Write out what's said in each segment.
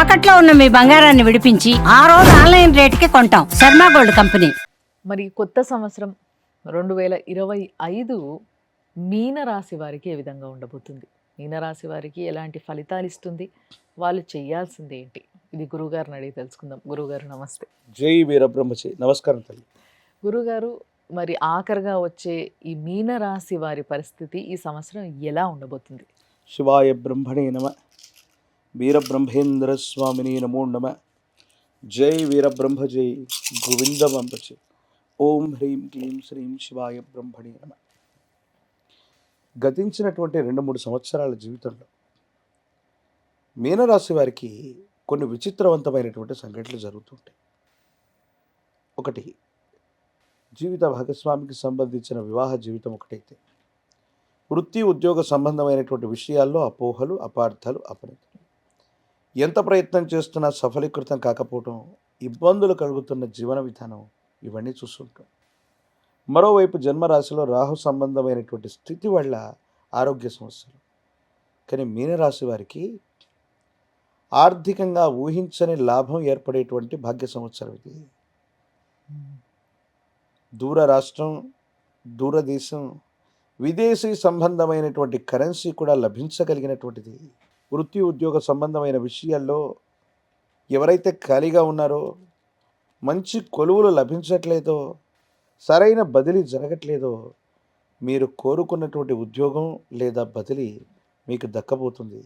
తాకట్లో ఉన్న మీ బంగారాన్ని విడిపించి ఆ రోజు ఆన్లైన్ రేటుకి కొంటాం. Sharma gold company. మరి కొత్త సంవత్సరం 2025 మీనరాశి వారికి ఏ విధంగా ఉండబోతుంది? మీనరాశి వారికి ఎలాంటి ఫలితాలు ఇస్తుంది? వాళ్ళు చేయాల్సింది ఏంటి? ఇది గురువుగారిని అడిగి తెలుసుకుందాం. గురువుగారు నమస్తే. జై వీరబ్రహ్మచి. నమస్కారం తల్లి. గురుగారు, మరి ఆఖరిగా వచ్చే ఈ మీనరాశి వారి పరిస్థితి ఈ సంవత్సరం ఎలా ఉండబోతుంది? శివాయ బ్రహ్మణే నమ. వీరబ్రహ్మేంద్ర స్వామిని నమో నమ. జై వీరబ్రహ్మ జై గోవిందమంబచి. ఓం హ్రీం క్లీం శ్రీం శివాయ బ్రహ్మణే నమ. గతించినటువంటి 2-3 సంవత్సరాల జీవితంలో మీనరాశి వారికి కొన్ని విచిత్రవంతమైనటువంటి సంఘటనలు జరుగుతుంటాయి. ఒకటి, జీవిత భాగస్వామికి సంబంధించిన వివాహ జీవితం ఒకటైతే, వృత్తి ఉద్యోగ సంబంధమైనటువంటి విషయాల్లో అపోహలు, అపార్థాలు, అపనితలు. ఎంత ప్రయత్నం చేస్తున్నా సఫలీకృతం కాకపోవటం, ఇబ్బందులు కలుగుతున్న జీవన విధానం, ఇవన్నీ చూస్తుంటాం. మరోవైపు జన్మరాశిలో రాహు సంబంధమైనటువంటి స్థితి వల్ల ఆరోగ్య సమస్యలు. కానీ మీనరాశి వారికి ఆర్థికంగా ఊహించని లాభం ఏర్పడేటువంటి భాగ్య సంవత్సరం ఇది. దూర రాష్ట్రం, దూరదేశం, విదేశీ సంబంధమైనటువంటి కరెన్సీ కూడా లభించగలిగినటువంటిది. వృత్తి ఉద్యోగ సంబంధమైన విషయాల్లో ఎవరైతే ఖాళీగా ఉన్నారో, మంచి కొలువులు లభించట్లేదో, సరైన బదిలీ జరగట్లేదో, మీరు కోరుకున్నటువంటి ఉద్యోగం లేదా బదిలీ మీకు దక్కబోతుంది.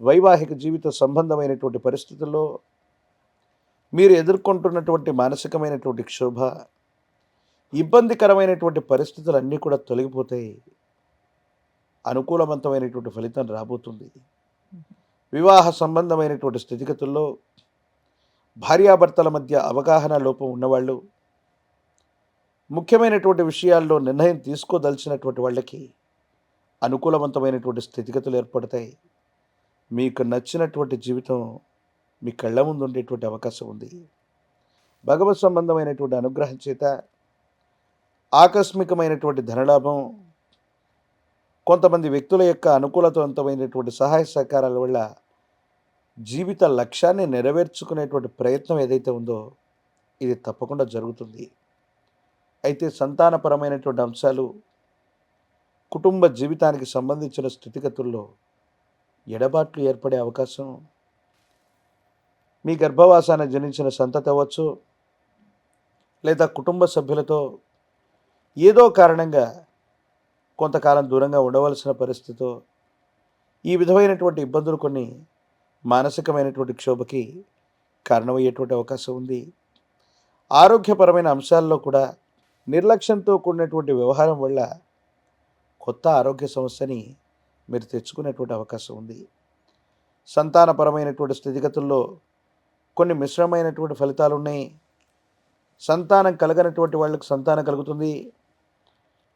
వైవాహిక జీవిత సంబంధమైనటువంటి పరిస్థితుల్లో మీరు ఎదుర్కొంటున్నటువంటి మానసికమైనటువంటి క్షోభ, ఇబ్బందికరమైనటువంటి పరిస్థితులన్నీ కూడా తొలగిపోతాయి. అనుకూలవంతమైనటువంటి ఫలితం రాబోతుంది. వివాహ సంబంధమైనటువంటి స్థితిగతుల్లో భార్యాభర్తల మధ్య అవగాహన లోపం ఉన్నవాళ్ళు, ముఖ్యమైనటువంటి విషయాల్లో నిర్ణయం తీసుకోదలిచినటువంటి వాళ్ళకి అనుకూలవంతమైనటువంటి స్థితిగతులు ఏర్పడతాయి. మీకు నచ్చినటువంటి జీవితం మీ కళ్ళ ముందు ఉండేటువంటి అవకాశం ఉంది. భగవత్ సంబంధమైనటువంటి అనుగ్రహం చేత ఆకస్మికమైనటువంటి ధనలాభం, కొంతమంది వ్యక్తుల యొక్క అనుకూలతవంతమైనటువంటి సహాయ సహకారాల వల్ల జీవిత లక్ష్యాన్ని నెరవేర్చుకునేటువంటి ప్రయత్నం ఏదైతే ఉందో ఇది తప్పకుండా జరుగుతుంది. అయితే సంతానపరమైనటువంటి అంశాలు, కుటుంబ జీవితానికి సంబంధించిన స్థితిగతుల్లో ఎడబాట్లు ఏర్పడే అవకాశం, మీ గర్భవాసాన జనించిన సంతతి అవ్వచ్చు, లేదా కుటుంబ సభ్యులతో ఏదో కారణంగా కొంతకాలం దూరంగా ఉండవలసిన పరిస్థితితో, ఈ విధమైనటువంటి ఇబ్బందులు కొన్ని మానసికమైనటువంటి క్షోభకి కారణమయ్యేటువంటి అవకాశం ఉంది. ఆరోగ్యపరమైన అంశాల్లో కూడా నిర్లక్ష్యంతో కూడినటువంటి వ్యవహారం వల్ల కొత్త ఆరోగ్య సమస్యని మీరు తెచ్చుకునేటువంటి అవకాశం ఉంది. సంతానపరమైనటువంటి స్థితిగతుల్లో కొన్ని మిశ్రమైనటువంటి ఫలితాలు ఉన్నాయి. సంతానం కలగనటువంటి వాళ్ళకి సంతానం కలుగుతుంది.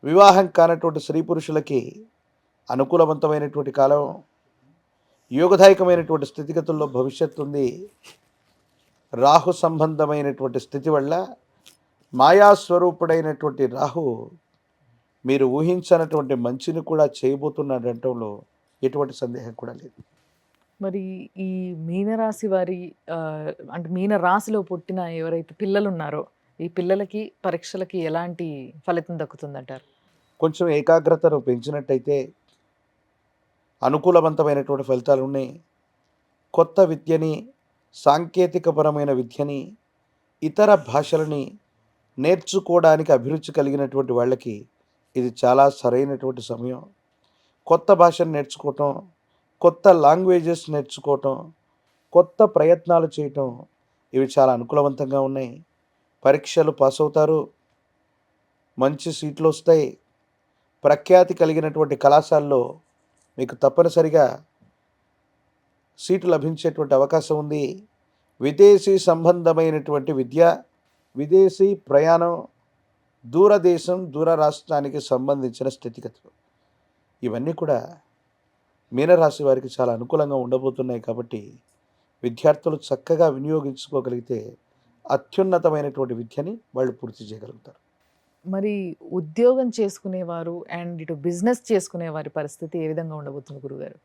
వివాహం కానటువంటి స్త్రీ పురుషులకి అనుకూలవంతమైనటువంటి కాలం, యోగదాయకమైనటువంటి స్థితిగతుల్లో భవిష్యత్తు ఉంది. రాహు సంబంధమైనటువంటి స్థితి వల్ల మాయాస్వరూపుడైనటువంటి రాహు మీరు ఊహించనటువంటి మంచిని కూడా చేయబోతున్నాడంటంలో ఎటువంటి సందేహం కూడా లేదు. మరి ఈ మీనరాశి వారి అంటే మీనరాశిలో పుట్టిన ఎవరైతే పిల్లలు ఉన్నారో, ఈ పిల్లలకి పరీక్షలకి ఎలాంటి ఫలితం దక్కుతుందంటారు? కొంచెం ఏకాగ్రతను పెంచినట్టయితే అనుకూలవంతమైనటువంటి ఫలితాలు ఉన్నాయి. కొత్త విద్యని, సాంకేతికపరమైన విద్యని, ఇతర భాషలని నేర్చుకోవడానికి అభిరుచి కలిగినటువంటి వాళ్ళకి ఇది చాలా సరైనటువంటి సమయం. కొత్త భాషను నేర్చుకోవటం, కొత్త లాంగ్వేజెస్ నేర్చుకోవటం, కొత్త ప్రయత్నాలు చేయటం, ఇవి చాలా అనుకూలవంతంగా ఉన్నాయి. పరీక్షలు పాస్ అవుతారు, మంచి సీట్లు వస్తాయి. ప్రఖ్యాతి కలిగినటువంటి కళాశాలలో మీకు తప్పనిసరిగా సీటు లభించేటువంటి అవకాశం ఉంది. విదేశీ సంబంధమైనటువంటి విద్య, విదేశీ ప్రయాణం, దూరదేశం, దూర రాష్ట్రానికి సంబంధించిన స్థితిగతులు, ఇవన్నీ కూడా మీనరాశి వారికి చాలా అనుకూలంగా ఉండబోతున్నాయి. కాబట్టి విద్యార్థులు చక్కగా వినియోగించుకోగలిగితే అత్యున్నతమైనటువంటి విద్యని వాళ్ళు పూర్తి చేయగలుగుతారు. మరి ఉద్యోగం చేసుకునేవారు అండ్ ఇటు బిజినెస్ చేసుకునే వారి పరిస్థితి ఏ విధంగా ఉండబోతుంది గురుగారు?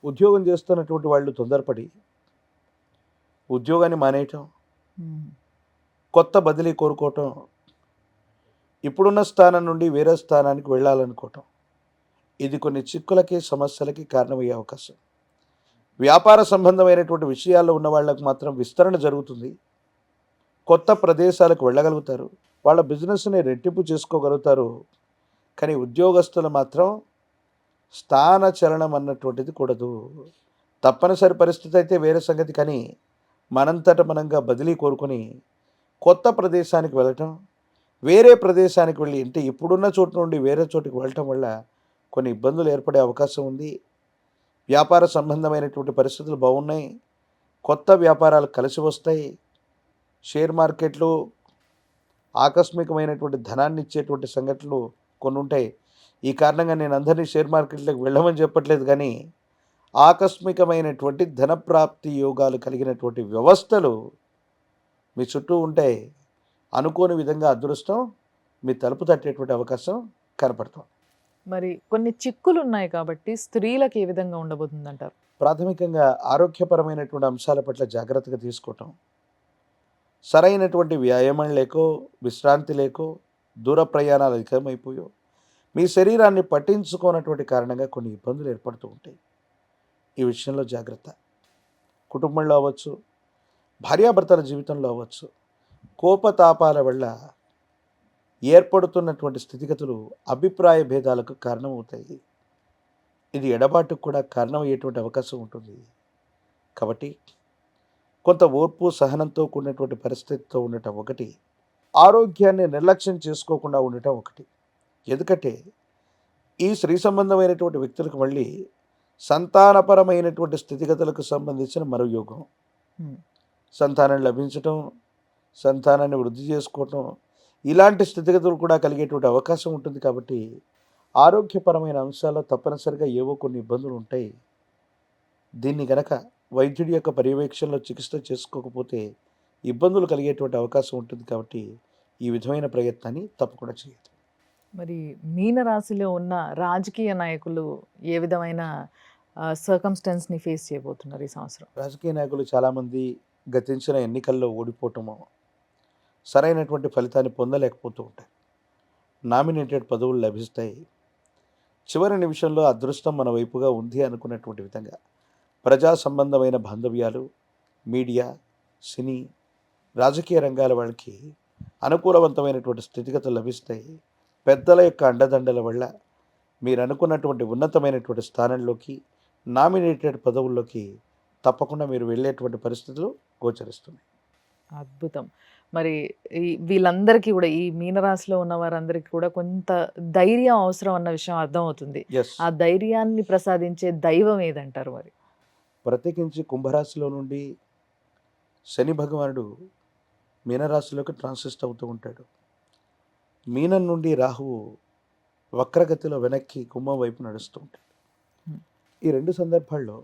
ఉద్యోగం చేస్తున్నటువంటి వాళ్ళు తొందరపడి ఉద్యోగాన్ని మానేయటం, ఉమ్, కొత్త బదిలీ కోరుకోవటం, ఇప్పుడున్న స్థానం నుండి వేరే స్థానానికి వెళ్ళాలనుకోవటం, ఇది కొన్ని చిక్కులకి సమస్యలకి కారణమయ్యే అవకాశం. వ్యాపార సంబంధమైనటువంటి విషయాల్లో ఉన్న వాళ్ళకు మాత్రం విస్తరణ జరుగుతుంది. కొత్త ప్రదేశాలకు వెళ్ళగలుగుతారు, వాళ్ళ బిజినెస్ని రెట్టింపు చేసుకోగలుగుతారు. కానీ ఉద్యోగస్తులు మాత్రం స్థాన చలనం అన్నటువంటిది కూడదు. తప్పనిసరి పరిస్థితి అయితే వేరే సంగతి, కానీ మనంతట మనంగా బదిలీ కోరుకొని కొత్త ప్రదేశానికి వెళ్ళటం, వేరే ప్రదేశానికి వెళ్ళి అంటే ఇప్పుడున్న చోటు నుండి వేరే చోటుకి వెళ్ళటం వల్ల కొన్ని ఇబ్బందులు ఏర్పడే అవకాశం ఉంది. వ్యాపార సంబంధమైనటువంటి పరిస్థితులు బాగున్నాయి, కొత్త వ్యాపారాలు కలిసి వస్తాయి. షేర్ మార్కెట్లు ఆకస్మికమైనటువంటి ధనాన్ని ఇచ్చేటువంటి సంఘటనలు కొన్ని ఉంటాయి. ఈ కారణంగా నేను అందరినీ షేర్ మార్కెట్లోకి వెళ్ళమని చెప్పట్లేదు, కానీ ఆకస్మికమైనటువంటి ధనప్రాప్తి యోగాలు కలిగినటువంటి వ్యవస్థలు మీ చుట్టూ ఉంటాయి. అనుకోని విధంగా అదృష్టం మీ తలుపు తట్టేటువంటి అవకాశం కనపడుతుంది. మరి కొన్ని చిక్కులు ఉన్నాయి కాబట్టి స్త్రీలకు ఏ విధంగా ఉండబోతుంది అంటారు? ప్రాథమికంగా ఆరోగ్యపరమైనటువంటి అంశాల పట్ల జాగ్రత్తగా తీసుకోవటం, సరైనటువంటి వ్యాయామం లేకో, విశ్రాంతి లేకో, దూర ప్రయాణాలు అధికమైపోయో, మీ శరీరాన్ని పట్టించుకోనటువంటి కారణంగా కొన్ని ఇబ్బందులు ఏర్పడుతూ ఉంటాయి. ఈ విషయంలో జాగ్రత్త. కుటుంబంలో అవ్వచ్చు, భార్యాభర్తల జీవితంలో అవ్వచ్చు, కోపతాపాల వల్ల ఏర్పడుతున్నటువంటి స్థితిగతులు అభిప్రాయ భేదాలకు కారణమవుతాయి. ఇది ఎడబాటుకు కూడా కారణమయ్యేటువంటి అవకాశం ఉంటుంది. కాబట్టి కొంత ఓర్పు సహనంతో కూడినటువంటి పరిస్థితితో ఉండటం ఒకటి, ఆరోగ్యాన్ని నిర్లక్ష్యం చేసుకోకుండా ఉండటం ఒకటి. ఎందుకంటే ఈ స్త్రీ సంబంధమైనటువంటి వ్యక్తులకు మళ్ళీ సంతానపరమైనటువంటి స్థితిగతులకు సంబంధించిన మరో యోగం. ఉమ్, సంతానం లభించటం, సంతానాన్ని వృద్ధి చేసుకోవటం, ఇలాంటి స్థితిగతులు కూడా కలిగేటువంటి అవకాశం ఉంటుంది. కాబట్టి ఆరోగ్యపరమైన అంశాల్లో తప్పనిసరిగా ఏవో కొన్ని ఇబ్బందులు ఉంటాయి. దీన్ని గనక వైద్యుడి యొక్క పర్యవేక్షణలో చికిత్స చేసుకోకపోతే ఇబ్బందులు కలిగేటువంటి అవకాశం ఉంటుంది. కాబట్టి ఈ విధమైన ప్రయత్నాన్ని తప్పకుండా చేయాలి. మరి మీనరాశిలో ఉన్న రాజకీయ నాయకులు ఏ విధమైన సర్కమ్స్టెన్స్ని ఫేస్ చేయబోతున్నారు ఈ సంవత్సరం? రాజకీయ నాయకులు చాలామంది గతించిన ఎన్నికల్లో ఓడిపోవటము, సరైనటువంటి ఫలితాన్ని పొందలేకపోతూ ఉంటారు. నామినేటెడ్ పదవులు లభిస్తాయి. చివరి నిమిషంలో అదృష్టం మన వైపుగా ఉంది అనుకున్నటువంటి విధంగా ప్రజా సంబంధమైన బాంధవ్యాలు, మీడియా, సినీ, రాజకీయ రంగాల వాళ్ళకి అనుకూలవంతమైనటువంటి స్థితిగతులు లభిస్తాయి. పెద్దల యొక్క అండదండల వల్ల మీరు అనుకున్నటువంటి ఉన్నతమైనటువంటి స్థానంలోకి, నామినేటెడ్ పదవుల్లోకి తప్పకుండా మీరు వెళ్ళేటువంటి పరిస్థితులు గోచరిస్తున్నాయి. అద్భుతం. మరి వీళ్ళందరికీ కూడా, ఈ మీనరాశిలో ఉన్న వారందరికీ కూడా కొంత ధైర్యం అవసరం అన్న విషయం అర్థమవుతుంది. ఎస్, ఆ ధైర్యాన్ని ప్రసాదించే దైవం ఏదంటారు మరి? ప్రత్యేకించి కుంభరాశిలో నుండి శని భగవానుడు మీనరాశిలోకి ట్రాన్సిస్ట్ అవుతూ ఉంటాడు. మీనం నుండి రాహువు వక్రగతిలో వెనక్కి కుంభం వైపు నడుస్తూ ఉంటాడు. ఈ రెండు సందర్భాల్లో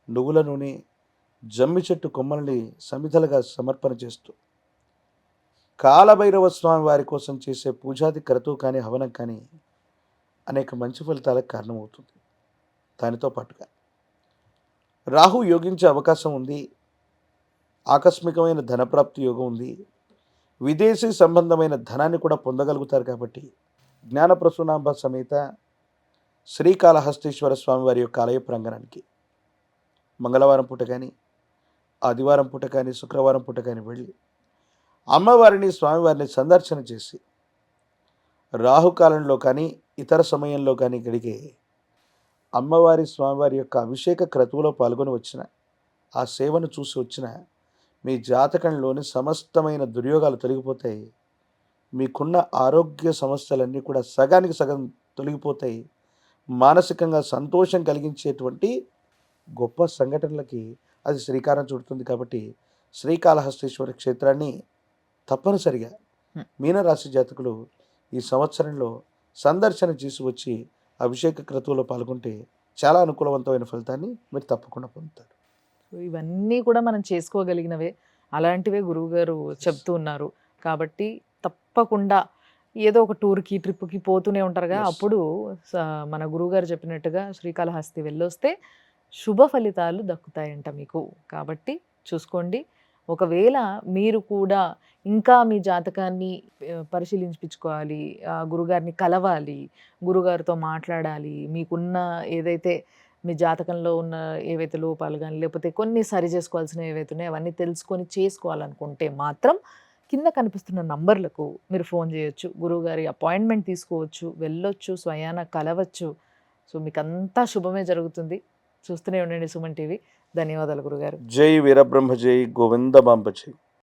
నువ్వుల నూనె, జమ్మి చెట్టు కొమ్మల్ని సమిధలుగా సమర్పణ చేస్తూ కాలభైరవ స్వామి వారి కోసం చేసే పూజాది క్రతువు కానీ, హవనం కానీ అనేక మంచి ఫలితాలకు కారణమవుతుంది. దానితో పాటుగా రాహు యోగించే అవకాశం ఉంది. ఆకస్మికమైన ధనప్రాప్తి యోగం ఉంది. విదేశీ సంబంధమైన ధనాన్ని కూడా పొందగలుగుతారు. కాబట్టి జ్ఞానప్రసూనాంబ సమేత శ్రీకాళహస్తీశ్వర స్వామి వారి యొక్క ఆలయ ప్రాంగణానికి మంగళవారం పూట కానీ, ఆదివారం పూట కానీ, శుక్రవారం పూట కానీ వెళ్ళి అమ్మవారిని, స్వామివారిని సందర్శన చేసి రాహుకాలంలో కానీ, ఇతర సమయంలో కానీ గడిగే అమ్మవారి, స్వామివారి యొక్క అభిషేక క్రతువులో పాల్గొని వచ్చిన, ఆ సేవను చూసి వచ్చిన మీ జాతకంలోని సమస్తమైన దుర్యోగాలు తొలగిపోతాయి. మీకున్న ఆరోగ్య సమస్యలన్నీ కూడా సగానికి సగం తొలగిపోతాయి. మానసికంగా సంతోషం కలిగించేటువంటి గొప్ప సంఘటనలకి అది శ్రీకారం చుడుతుంది. కాబట్టి శ్రీకాళహస్తీశ్వర క్షేత్రాన్ని తప్పనిసరిగా మీనరాశి జాతకులు ఈ సంవత్సరంలో సందర్శన చేసి వచ్చి అభిషేక క్రతువులో పాల్గొంటే చాలా అనుకూలవంతమైన ఫలితాన్ని మీరు తప్పకుండా పొందుతారు. సో ఇవన్నీ కూడా మనం చేసుకోగలిగినవే, అలాంటివే గురువుగారు చెప్తూ ఉన్నారు. కాబట్టి తప్పకుండా ఏదో ఒక టూర్కి, ట్రిప్కి పోతూనే ఉంటారుగా. Yes. అప్పుడు మన గురువుగారు చెప్పినట్టుగా శ్రీకాళహస్తి వెళ్ళొస్తే శుభ ఫలితాలు దక్కుతాయంట మీకు. కాబట్టి చూసుకోండి. ఒకవేళ మీరు కూడా ఇంకా మీ జాతకాన్ని పరిశీలించుకోవాలి, గురుగారిని కలవాలి, గురుగారితో మాట్లాడాలి, మీకున్న ఏదైతే మీ జాతకంలో ఉన్న ఏవైతే లోపాలు గానీ, లేకపోతే కొన్ని సరి చేసుకోవాల్సినవి ఏవైతే ఉన్నాయో అవన్నీ తెలుసుకొని చేసుకోవాలనుకుంటే మాత్రం కింద కనిపిస్తున్న నంబర్లకు మీరు ఫోన్ చేయొచ్చు. గురువుగారి అపాయింట్మెంట్ తీసుకోవచ్చు, వెళ్ళొచ్చు, స్వయాన కలవచ్చు. సో మీకంతా శుభమే జరుగుతుంది. చూస్తూనే ఉండండి సుమన్ టీవీ. ధన్యవాదాలు గురుగారు. జై వీరబ్రహ్మ జై గోవింద బాంబ జై.